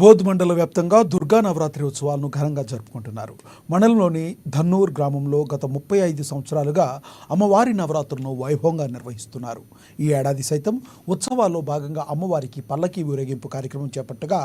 బోధ్ మండల వ్యాప్తంగా దుర్గా నవరాత్రి ఉత్సవాలను ఘనంగా జరుపుకుంటున్నారు. మండలంలోని ధన్నూర్ గ్రామంలో గత 35 సంవత్సరాలుగా అమ్మవారి నవరాత్రులను వైభవంగా నిర్వహిస్తున్నారు. ఈ ఏడాది సైతం ఉత్సవాల్లో భాగంగా అమ్మవారికి పల్లకీ ఊరేగింపు కార్యక్రమం చేపట్టగా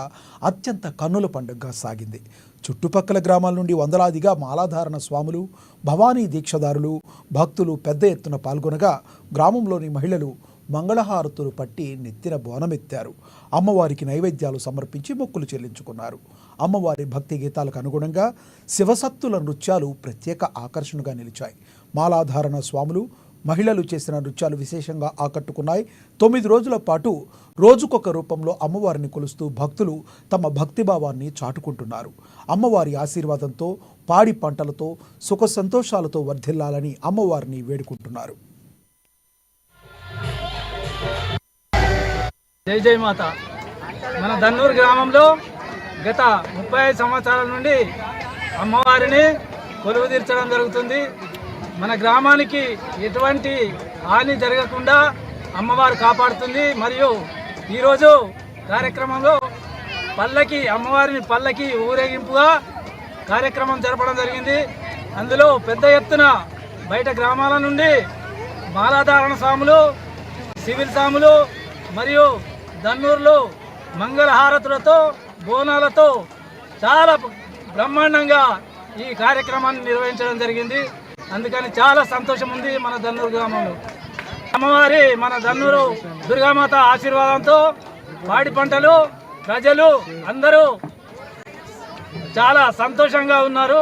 అత్యంత కన్నుల పండుగగా సాగింది. చుట్టుపక్కల గ్రామాల నుండి వందలాదిగా మాలాధారణ స్వాములు, భవానీ దీక్షదారులు, భక్తులు పెద్ద ఎత్తున పాల్గొనగా గ్రామంలోని మహిళలు మంగళహారతులు పట్టి నెత్తిన బోనమెత్తారు. అమ్మవారికి నైవేద్యాలు సమర్పించి మొక్కులు చెల్లించుకున్నారు. అమ్మవారి భక్తి గీతాలకు అనుగుణంగా శివసత్తుల నృత్యాలు ప్రత్యేక ఆకర్షణగా నిలిచాయి. మాలాధారణ స్వాములు, మహిళలు చేసిన నృత్యాలు విశేషంగా ఆకట్టుకున్నాయి. 9 రోజుల పాటు రోజుకొక రూపంలో అమ్మవారిని కొలుస్తూ భక్తులు తమ భక్తిభావాన్ని చాటుకుంటున్నారు. అమ్మవారి ఆశీర్వాదంతో, పాడి పంటలతో, సుఖ సంతోషాలతో వర్ధిల్లాలని అమ్మవారిని వేడుకుంటున్నారు. జై జై మాత. మన ధన్నూరు గ్రామంలో గత 35 సంవత్సరాల నుండి అమ్మవారిని కొలువు తీర్చడం జరుగుతుంది. మన గ్రామానికి ఎటువంటి హాని జరగకుండా అమ్మవారు కాపాడుతుంది. మరియు ఈరోజు కార్యక్రమంలో అమ్మవారిని పల్లకి ఊరేగింపుగా కార్యక్రమం జరపడం జరిగింది. అందులో పెద్ద ఎత్తున బయట గ్రామాల నుండి మాలాధారణ స్వాములు, సివిల్ స్వాములు మరియు ధన్నూరులో మంగళహారతులతో, బోనాలతో చాలా బ్రహ్మాండంగా ఈ కార్యక్రమాన్ని నిర్వహించడం జరిగింది. అందుకని చాలా సంతోషం ఉంది మన ధన్నూరు గ్రామంలో. అమ్మవారి మన ధన్నూరు దుర్గామాత ఆశీర్వాదంతో పాడి పంటలు, ప్రజలు అందరూ చాలా సంతోషంగా ఉన్నారు.